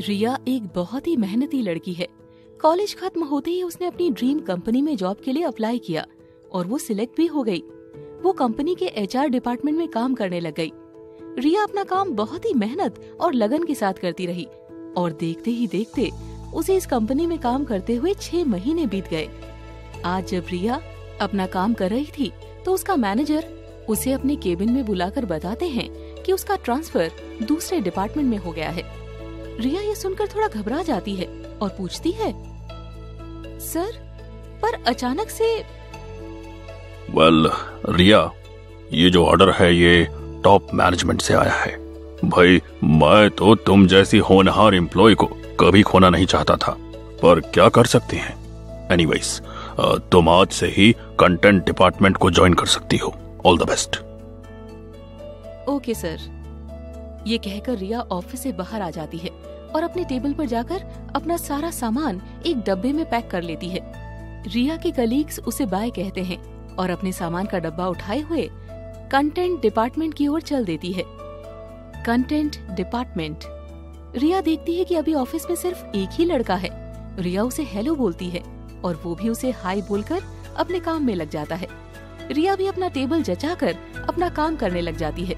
रिया एक बहुत ही मेहनती लड़की है। कॉलेज खत्म होते ही उसने अपनी ड्रीम कंपनी में जॉब के लिए अप्लाई किया और वो सिलेक्ट भी हो गई। वो कंपनी के एचआर डिपार्टमेंट में काम करने लग गई। रिया अपना काम बहुत ही मेहनत और लगन के साथ करती रही और देखते ही देखते उसे इस कंपनी में काम करते हुए 6 महीने बीत गए। आज जब रिया अपना काम कर रही थी तो उसका मैनेजर उसे अपने केबिन में बुलाकर बताते हैं कि उसका ट्रांसफर दूसरे डिपार्टमेंट में हो गया है। रिया ये सुनकर थोड़ा घबरा जाती है और पूछती है, सर, पर अचानक से। रिया, ये जो ऑर्डर है ये टॉप मैनेजमेंट से आया है। भाई, मैं तो तुम जैसी होनहार एम्प्लॉय को कभी खोना नहीं चाहता था, पर क्या कर सकते हैं। एनीवेज, तुम आज से ही कंटेंट डिपार्टमेंट को ज्वाइन कर सकती हो। All the best. Okay sir. ये कहकर रिया ऑफिस से बाहर आ जाती है और अपने टेबल पर जाकर अपना सारा सामान एक डब्बे में पैक कर लेती है। रिया के कलीग्स उसे बाय कहते हैं और अपने सामान का डब्बा उठाए हुए कंटेंट डिपार्टमेंट की ओर चल देती है। Content department. रिया देखती है कि अभी ऑफिस में सिर्फ एक ही लड़का है। रिया उसे हेलो बोलती है और वो भी उसे हाय बोलकर अपने काम में लग जाता है। रिया भी अपना टेबल जचाकर अपना काम करने लग जाती है।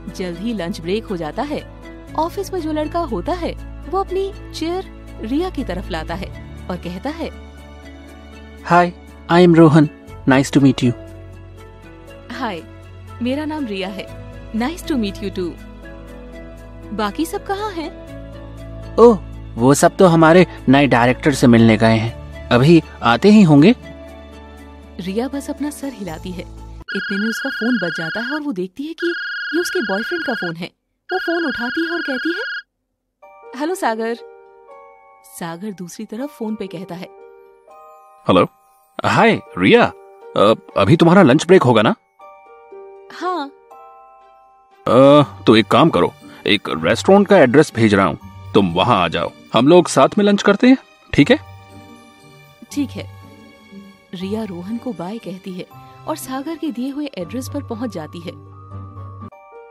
जल्द ही लंच ब्रेक हो जाता है। ऑफिस में जो लड़का होता है वो अपनी चेयर रिया की तरफ लाता है और कहता है, hi, I am Rohan, nice to meet you. Hi, मेरा नाम रिया है, nice to meet you too. बाकी सब कहाँ हैं? ओह, वो सब तो हमारे नए डायरेक्टर से मिलने गए हैं, अभी आते ही होंगे। रिया बस अपना सर हिलाती है। इतने में उसका फोन बज जाता है और वो देखती है कि ये उसके बॉयफ्रेंड का फोन है। वो फोन उठाती है और कहती है, हेलो सागर। सागर दूसरी तरफ फोन पे कहता है, हेलो। हाय रिया, अभी तुम्हारा लंच ब्रेक होगा ना? हाँ। तो एक काम करो, एक रेस्टोरेंट का एड्रेस भेज रहा हूँ, तुम वहां आ जाओ, हम लोग साथ में लंच करते हैं, ठीक है? ठीक है। रिया रोहन को बाय कहती है और सागर के दिए हुए एड्रेस पर पहुंच जाती है।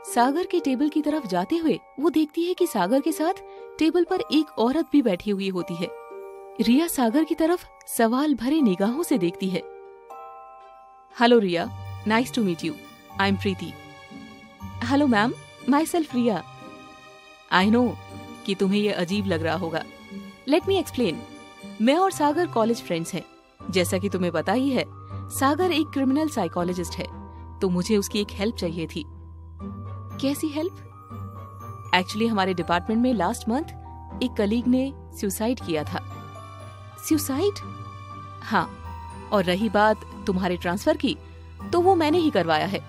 सागर के टेबल की तरफ जाते हुए वो देखती है कि सागर के साथ टेबल पर एक औरत भी बैठी हुई होती है। रिया सागर की तरफ सवाल भरे निगाहों से देखती है। Hello Riya, nice to meet you, I am Preeti. Hello ma'am, myself Riya. I know कि तुम्हें ये अजीब लग रहा होगा। Let me explain. मैं और सागर कॉलेज फ्रेंड्स हैं। जैसा कि तुम्हें पता ही है, सागर एक क्रिमिनल साइकोलॉजिस्ट है, तो मुझे उसकी एक हेल्प चाहिए थी। कैसी हेल्प? एक्चुअली हमारे डिपार्टमेंट में लास्ट मंथ एक कलीग ने सुसाइड किया था। सुसाइड? हाँ। और रही बात तुम्हारे ट्रांसफर की, तो वो मैंने ही करवाया है,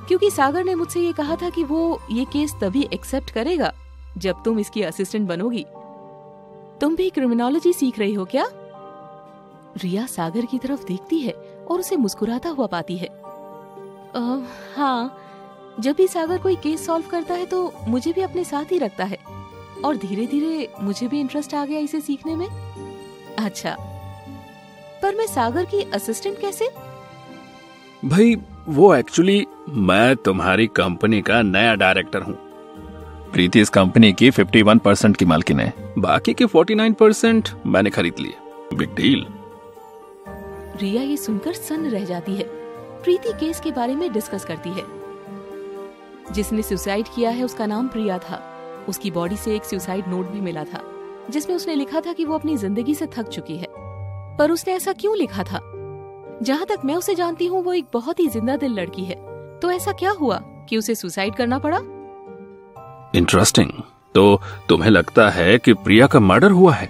क्योंकि सागर ने मुझसे ये कहा था कि वो ये केस तभी एक्सेप्ट करेगा जब तुम इसकी असिस्टेंट बनोगी। तुम भी क्रिमिनोलॉजी सीख रही हो क्या? रिया सागर की तरफ देखती है और उसे मुस्कुराता हुआ पाती है। हाँ, जब भी सागर कोई केस सॉल्व करता है तो मुझे भी अपने साथ ही रखता है और धीरे धीरे मुझे भी इंटरेस्ट आ गया इसे सीखने में। अच्छा, पर मैं सागर की असिस्टेंट कैसे? भाई, वो एक्चुअली मैं तुम्हारी कंपनी का नया डायरेक्टर हूँ। प्रीति इस कंपनी की 51% की मालकिन है, बाकी के 49% मैंने खरीद लिए। Big deal. रिया ये सुनकर सन्न रह जाती है। प्रीति केस के बारे में डिस्कस करती है। जिसने सुसाइड किया है उसका नाम प्रिया था। उसकी बॉडी से एक सुसाइड नोट भी मिला था जिसमें उसने लिखा था कि वो अपनी जिंदगी से थक चुकी है। पर उसने ऐसा क्यों लिखा था? जहाँ तक मैं उसे जानती हूँ वो एक बहुत ही जिंदा दिल लड़की है। तो ऐसा क्या हुआ कि उसे सुसाइड करना पड़ा? इंटरेस्टिंग। तो तुम्हें लगता है कि प्रिया का मर्डर हुआ है?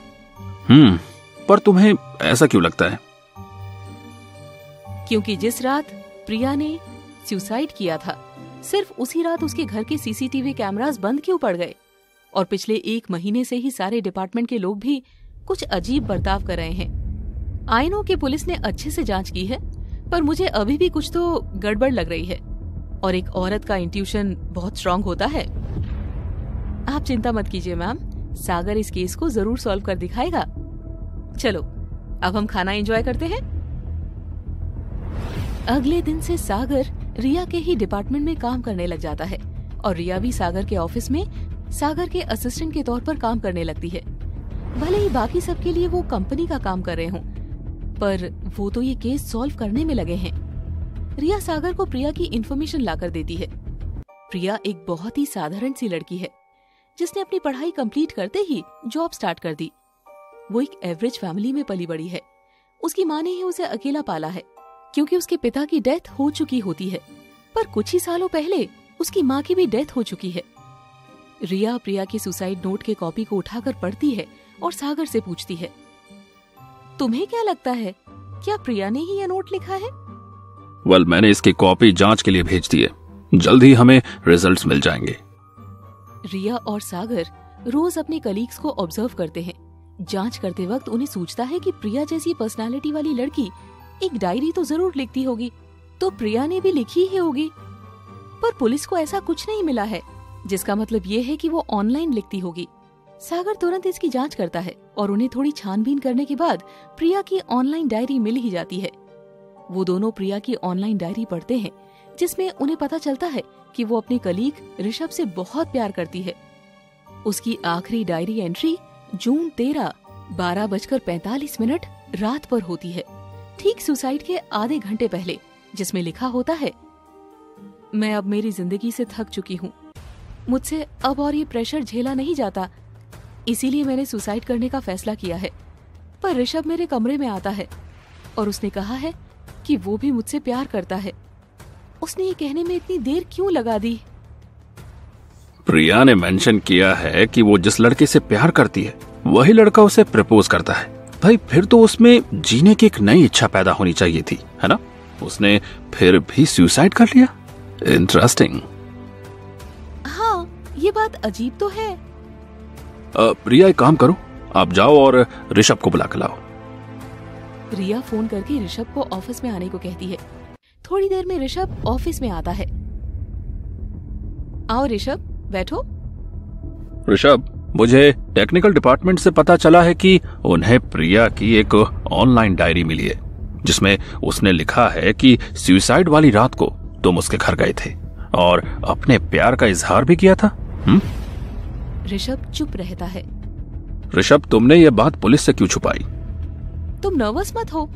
पर तुम्हें ऐसा क्यों लगता है? क्योंकि जिस रात प्रिया ने सुसाइड किया था, सिर्फ उसी रात उसके घर के सीसीटीवी कैमरास बंद क्यों पड़ गए? और पिछले 1 महीने से ही सारे डिपार्टमेंट के लोग भी कुछ अजीब बर्ताव कर रहे हैं। आई नो कि पुलिस ने अच्छे से जांच की है, पर मुझे अभी भी कुछ तो गड़बड़ लग रही है। और एक औरत का इंट्यूशन बहुत स्ट्रांग होता है। आप चिंता मत कीजिए मैम, सागर इस केस को जरूर सॉल्व कर दिखाएगा। चलो, अब हम खाना एंजॉय करते हैं। अगले दिन से सागर रिया के ही डिपार्टमेंट में काम करने लग जाता है और रिया भी सागर के ऑफिस में सागर के असिस्टेंट के तौर पर काम करने लगती है। भले ही बाकी सबके लिए वो कंपनी का काम कर रहे हों, पर वो तो ये केस सॉल्व करने में लगे हैं। रिया सागर को प्रिया की इन्फॉर्मेशन लाकर देती है। प्रिया एक बहुत ही साधारण सी लड़की है जिसने अपनी पढ़ाई कंप्लीट करते ही जॉब स्टार्ट कर दी। वो एक एवरेज फैमिली में पली बड़ी है। उसकी माँ ने ही उसे अकेला पाला है क्योंकि उसके पिता की डेथ हो चुकी होती है, पर कुछ ही सालों पहले उसकी माँ की भी डेथ हो चुकी है। रिया प्रिया के सुसाइड नोट के कॉपी को उठाकर पढ़ती है और सागर से पूछती है, तुम्हें क्या लगता है, क्या प्रिया ने ही यह नोट लिखा है? वेल, मैंने इसकी कॉपी जांच के लिए भेज दी है। जल्द ही हमें रिजल्ट्स मिल जाएंगे। रिया और सागर रोज अपने कलीग्स को ऑब्जर्व करते हैं। जांच करते वक्त उन्हें सूझता है कि प्रिया जैसी पर्सनालिटी वाली लड़की एक डायरी तो जरूर लिखती होगी, तो प्रिया ने भी लिखी ही होगी। पर पुलिस को ऐसा कुछ नहीं मिला है, जिसका मतलब ये है कि वो ऑनलाइन लिखती होगी। सागर तुरंत इसकी जांच करता है और उन्हें थोड़ी छानबीन करने के बाद प्रिया की ऑनलाइन डायरी मिल ही जाती है। वो दोनों प्रिया की ऑनलाइन डायरी पढ़ते हैं, जिसमें उन्हें पता चलता है कि वो अपने कलीग ऋषभ से बहुत प्यार करती है। उसकी आखिरी डायरी एंट्री जून 13, 12:45 रात पर होती है, ठीक सुसाइड के आधे घंटे पहले, जिसमें लिखा होता है, मैं अब मेरी जिंदगी से थक चुकी हूँ। मुझसे अब और ये प्रेशर झेला नहीं जाता, इसीलिए मैंने सुसाइड करने का फैसला किया है। पर ऋषभ मेरे कमरे में आता है और उसने कहा है कि वो भी मुझसे प्यार करता है। उसने ये कहने में इतनी देर क्यों लगा दी? प्रिया ने मेंशन किया है कि वो जिस लड़के से प्यार करती है वही लड़का उसे प्रपोज करता है। भाई, फिर तो उसमें जीने की एक नई इच्छा पैदा होनी चाहिए थी, है ना? उसने फिर भी सुसाइड कर लिया। इंटरेस्टिंग। हाँ, ये बात अजीब तो है। प्रिया, एक काम करो, आप जाओ और ऋषभ को बुला कर लाओ। रिया फोन करके ऋषभ को ऑफिस में आने को कहती है। थोड़ी देर में ऋषभ ऑफिस में आता है। आओ ऋषभ, बैठो। ऋषभ, मुझे टेक्निकल डिपार्टमेंट से पता चला है कि उन्हें प्रिया की एक ऑनलाइन डायरी मिली है, जिसमें उसने लिखा है कि सुसाइड वाली रात को तुम उसके घर गए थे और अपने प्यार का इजहार भी किया था। ऋषभ चुप रहता है। ऋषभ, तुमने ये बात पुलिस से क्यों छुपाई? तुम नर्वस मत हो।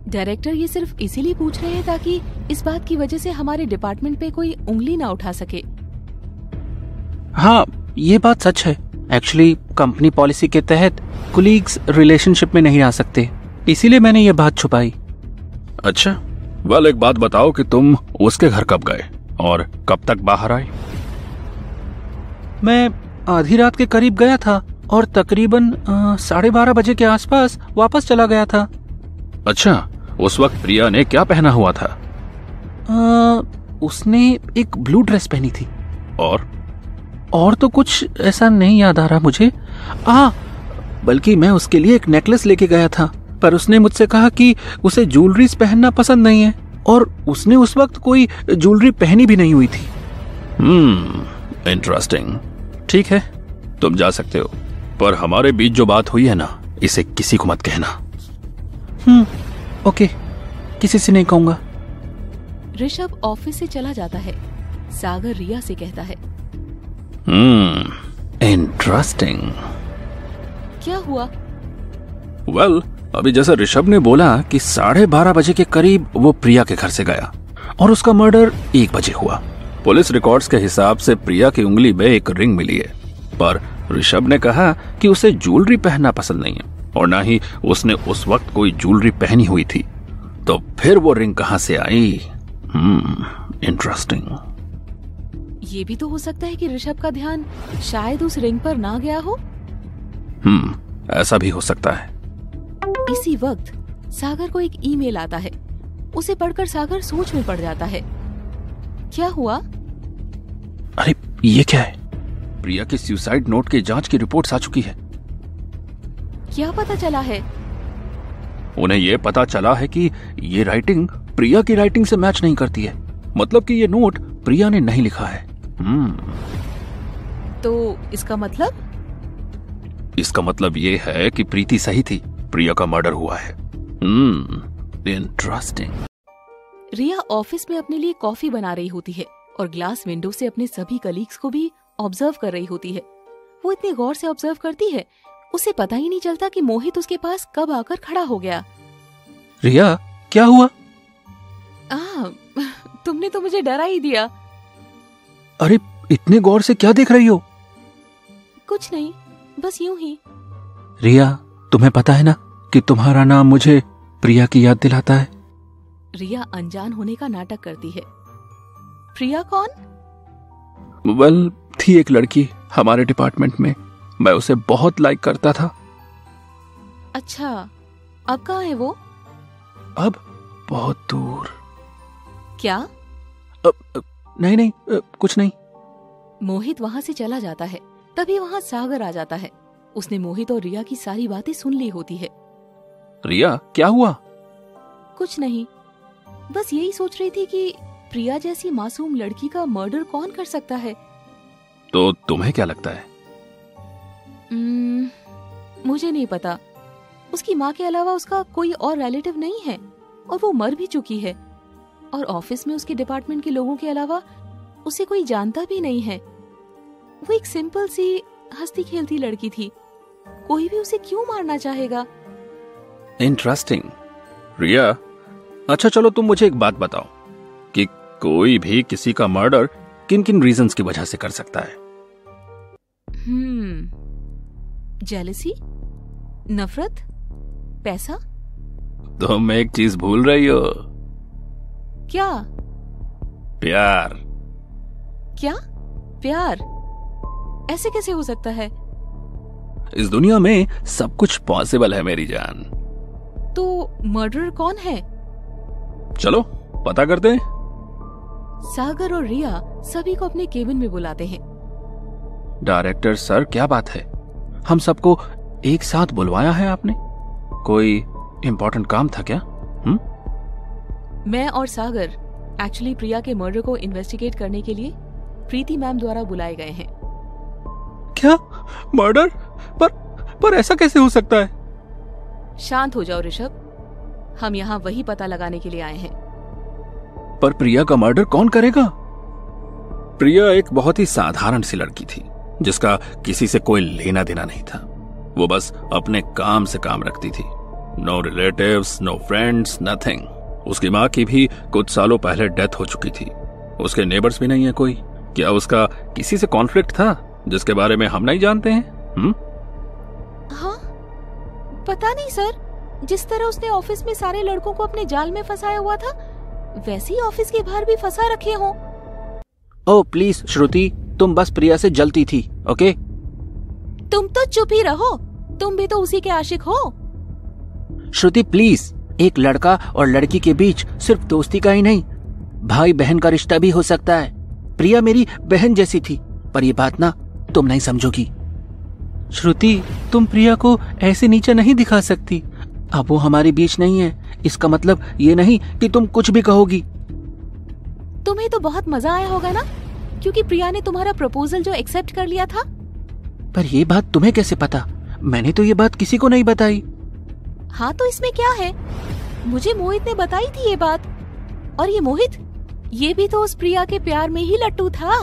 डायरेक्टर ये सिर्फ इसीलिए पूछ रहे हैं ताकि इस बात की वजह से हमारे डिपार्टमेंट पे कोई उंगली ना उठा सके। हाँ, ये बात सच है। एक्चुअली कंपनी पॉलिसी के तहत कोलीग्स रिलेशनशिप में नहीं आ सकते, इसीलिए मैंने ये बात छुपाई। अच्छा, वेल, एक बात बताओ कि तुम उसके घर कब गए और कब तक बाहर आए? मैं आधी रात के करीब गया था और तकरीबन 12:30 बजे के आसपास वापस चला गया था। अच्छा, उस वक्त प्रिया ने क्या पहना हुआ था? उसने एक ब्लू ड्रेस पहनी थी। और तो कुछ ऐसा नहीं याद आ रहा मुझे। बल्कि मैं उसके लिए एक नेकलेस लेके गया था, पर उसने मुझसे कहा कि उसे ज्वेलरीज पहनना पसंद नहीं है और उसने उस वक्त कोई ज्वेलरी पहनी भी नहीं हुई थी। इंटरेस्टिंग। ठीक है, तुम जा सकते हो, पर हमारे बीच जो बात हुई है ना, इसे किसी को मत कहना। ओके, किसी से नहीं कहूंगा। ऋषभ ऑफिस से चला जाता है। सागर रिया से कहता है, इंटरेस्टिंग। क्या हुआ? वेल, अभी जैसा ऋषभ ने बोला कि 12:30 बजे के करीब वो प्रिया के घर से गया और उसका मर्डर 1 बजे हुआ। पुलिस रिकॉर्ड्स के हिसाब से प्रिया की उंगली में एक रिंग मिली है, पर ऋषभ ने कहा कि उसे ज्वेलरी पहनना पसंद नहीं है और ना ही उसने उस वक्त कोई ज्वेलरी पहनी हुई थी। तो फिर वो रिंग कहां से आई? इंटरेस्टिंग। ये भी तो हो सकता है कि ऋषभ का ध्यान शायद उस रिंग पर ना गया हो। ऐसा भी हो सकता है। इसी वक्त सागर को एक ईमेल आता है। उसे पढ़कर सागर सोच में पड़ जाता है। क्या हुआ? अरे, ये क्या है? प्रिया के सुसाइड नोट की जांच की रिपोर्ट्स आ चुकी है। क्या पता चला है? उन्हें यह पता चला है कि ये राइटिंग प्रिया की राइटिंग से मैच नहीं करती है। मतलब कि ये नोट प्रिया ने नहीं लिखा है। तो इसका मतलब? इसका मतलब ये है कि प्रीति सही थी, प्रिया का मर्डर हुआ है। इंटरेस्टिंग। रिया ऑफिस में अपने लिए कॉफी बना रही होती है और ग्लास विंडो से अपने सभी कलीग्स को भी ऑब्जर्व कर रही होती है। वो इतने गौर से ऑब्जर्व करती है उसे पता ही नहीं चलता कि मोहित उसके पास कब आकर खड़ा हो गया। रिया, क्या हुआ? तुमने तो मुझे डरा ही दिया। अरे इतने गौर से क्या देख रही हो? कुछ नहीं, बस यूं ही। रिया, तुम्हें पता है ना कि तुम्हारा नाम मुझे प्रिया की याद दिलाता है। रिया अनजान होने का नाटक करती है। प्रिया कौन? वेल, थी एक लड़की हमारे डिपार्टमेंट में, मैं उसे बहुत लाइक करता था। अच्छा, अब कहाँ है वो? अब बहुत दूर। क्या? नहीं, कुछ नहीं। मोहित वहां से चला जाता है। तभी वहां सागर आ जाता है। उसने मोहित और रिया की सारी बातें सुन ली होती है। रिया, क्या हुआ? कुछ नहीं, बस यही सोच रही थी कि प्रिया जैसी मासूम लड़की का मर्डर कौन कर सकता है। तो तुम्हें क्या लगता है? मुझे नहीं पता। उसकी माँ के अलावा उसका कोई और रिलेटिव नहीं है और वो मर भी चुकी है। और ऑफिस में उसके डिपार्टमेंट के लोगों के अलावा उसे कोई जानता भी नहीं है। वो एक सिंपल सी हंसती खेलती लड़की थी। कोई भी उसे क्यों मारना चाहेगा? इंटरेस्टिंग। रिया, अच्छा चलो तुम मुझे एक बात बताओ कि कोई भी किसी का मर्डर किन किन रीजंस की वजह से कर सकता है? जेलसी, नफरत, पैसा। तुम एक चीज भूल रही हो। क्या? प्यार। क्या? प्यार? ऐसे कैसे हो सकता है? इस दुनिया में सब कुछ पॉसिबल है मेरी जान। तो मर्डरर कौन है? चलो पता करते हैं। सागर और रिया सभी को अपने केबिन में बुलाते हैं। डायरेक्टर सर, क्या बात है? हम सबको एक साथ बुलवाया है आपने? कोई इम्पोर्टेंट काम था क्या? मैं और सागर एक्चुअली प्रिया के मर्डर को इन्वेस्टिगेट करने के लिए प्रीति मैम द्वारा बुलाए गए हैं। क्या? मर्डर? पर ऐसा कैसे हो सकता है? शांत हो जाओ ऋषभ, हम यहाँ वही पता लगाने के लिए आए हैं। पर प्रिया का मर्डर कौन करेगा? प्रिया एक बहुत ही साधारण सी लड़की थी जिसका किसी से कोई लेना देना नहीं था। वो बस अपने काम से काम रखती थी। No relatives, no friends, nothing. उसकी माँ की भी कुछ सालों पहले डेथ हो चुकी थी। उसके नेबर्स भी नहीं है कोई। क्या उसका किसी से कॉन्फ्लिक्ट था जिसके बारे में हम नहीं जानते हैं? हाँ, पता नहीं सर। जिस तरह उसने ऑफिस में सारे लड़कों को अपने जाल में फंसाया हुआ था, वैसे ही ऑफिस के बाहर भी फंसा रखे हों। ओह प्लीज श्रुति, तुम बस प्रिया से जलती थी, ओके? तुम तो चुप ही रहो, तुम भी तो उसी के आशिक हो। श्रुति प्लीज, एक लड़का और लड़की के बीच सिर्फ दोस्ती का ही नहीं, भाई बहन का रिश्ता भी हो सकता है। प्रिया मेरी बहन जैसी थी, पर ये बात ना तुम नहीं समझोगी। श्रुति, तुम प्रिया को ऐसे नीचा नहीं दिखा सकती। अब वो हमारे बीच नहीं है, इसका मतलब ये नहीं कि तुम कुछ भी कहोगी। तुम्हें तो बहुत मजा आया होगा ना, क्योंकि प्रिया ने तुम्हारा प्रपोजल जो एक्सेप्ट कर लिया था। पर ये बात तुम्हें कैसे पता? मैंने तो ये बात किसी को नहीं बताई। हाँ तो इसमें क्या है? मुझे मोहित ने बताई थी ये बात। और ये मोहित, ये भी तो उस प्रिया के प्यार में ही लट्टू था।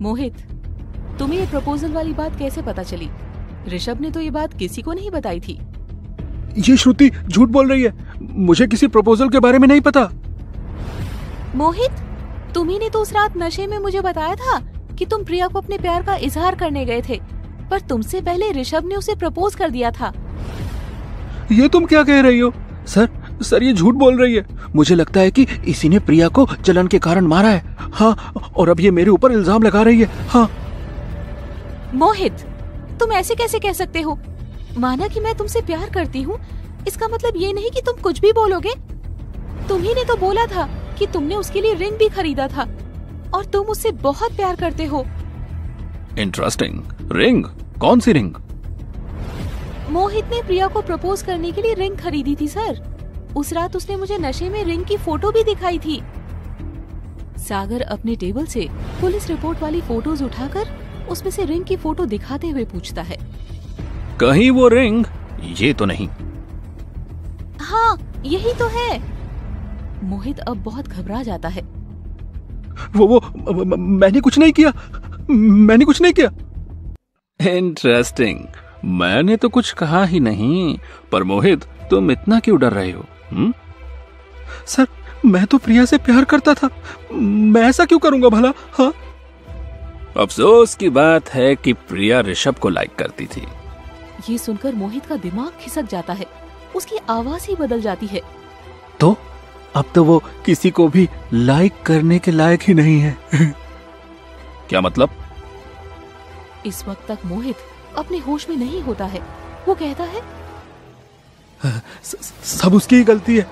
मोहित, तुम्हें ये प्रपोजल वाली बात कैसे पता चली? ऋषभ ने तो ये बात किसी को नहीं बताई थी। ये श्रुति झूठ बोल रही है, मुझे किसी प्रपोजल के बारे में नहीं पता। मोहित, तुम्ही ने तो उस रात नशे में मुझे बताया था कि तुम प्रिया को अपने प्यार का इजहार करने गए थे, पर तुमसे पहले ऋषभ ने उसे प्रपोज कर दिया था। ये तुम क्या कह रही हो? सर ये झूठ बोल रही है। मुझे लगता है कि इसी ने प्रिया को जलन के कारण मारा है। हाँ, और अब ये मेरे ऊपर इल्जाम लगा रही है। हाँ। मोहित, तुम ऐसे कैसे कह सकते हो? माना कि मैं तुमसे प्यार करती हूँ, इसका मतलब ये नहीं कि तुम कुछ भी बोलोगे। तुम्ही ने तो बोला था कि तुमने उसके लिए रिंग भी खरीदा था और तुम उससे बहुत प्यार करते हो। इंटरेस्टिंग। रिंग? कौन सी रिंग? मोहित ने प्रिया को प्रपोज करने के लिए रिंग खरीदी थी सर। उस रात उसने मुझे नशे में रिंग की फोटो भी दिखाई थी। सागर अपने टेबल से पुलिस रिपोर्ट वाली फोटोज उठाकर उसमें से रिंग की फोटो दिखाते हुए पूछता है, कहीं वो रिंग ये तो नहीं? हाँ, यही तो है। मोहित अब बहुत घबरा जाता है। वो मैंने कुछ नहीं किया, मैंने कुछ नहीं किया। इंटरेस्टिंग। मैंने तो कुछ कहा ही नहीं, पर मोहित तुम इतना क्यों डर रहे हो? सर, मैं तो प्रिया से प्यार करता था, मैं ऐसा क्यों करूंगा भला? हाँ, अफसोस की बात है कि प्रिया ऋषभ को लाइक करती थी। ये सुनकर मोहित का दिमाग खिसक जाता है, उसकी आवाज ही बदल जाती है। तो अब तो वो किसी को भी लाइक करने के लायक ही नहीं है। क्या मतलब? इस वक्त तक मोहित अपने होश में नहीं होता है। वो कहता है, सब उसकी ही गलती है।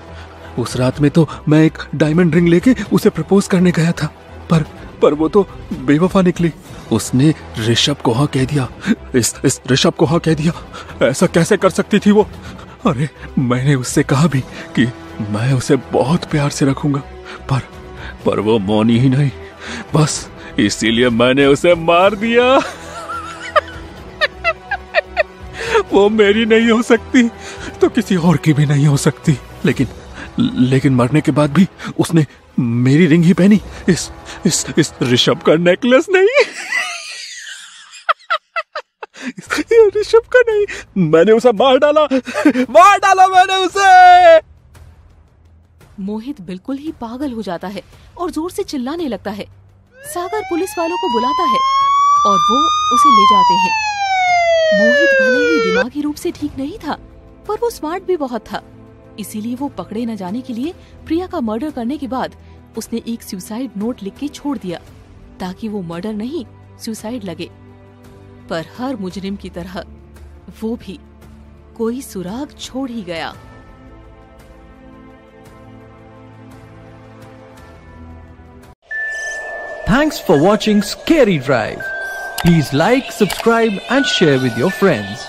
उस रात में तो मैं एक डायमंड रिंग लेके उसे प्रपोज करने गया था, पर वो तो बेवफा निकली। उसने ऋषभ को हाँ कह दिया, इस ऋषभ को हाँ कह दिया। ऐसा कैसे कर सकती थी वो? अरे मैंने उससे कहा भी कि मैं उसे बहुत प्यार से रखूंगा, पर वो मौनी ही नहीं। बस इसीलिए मैंने उसे मार दिया। वो मेरी नहीं हो सकती तो किसी और की भी नहीं हो सकती, लेकिन मरने के बाद भी उसने मेरी रिंग ही पहनी, इस ऋषभ का नेकलेस नहीं। ये ऋषभ का नहीं। मैंने उसे मार डाला मैंने उसे। मोहित बिल्कुल ही पागल हो जाता है और जोर से चिल्लाने लगता है। सागर पुलिस वालों को बुलाता है और वो उसे ले जाते हैं। मोहित भले ही दिमागी रूप से ठीक नहीं था, पर वो स्मार्ट भी बहुत था। इसीलिए वो पकड़े न जाने के लिए प्रिया का मर्डर करने के बाद उसने एक सुसाइड नोट लिख के छोड़ दिया, ताकि वो मर्डर नहीं सुसाइड लगे। पर हर मुजरिम की तरह वो भी कोई सुराग छोड़ ही गया। Thanks for watching Scary Drive. Please like, subscribe and share with your friends.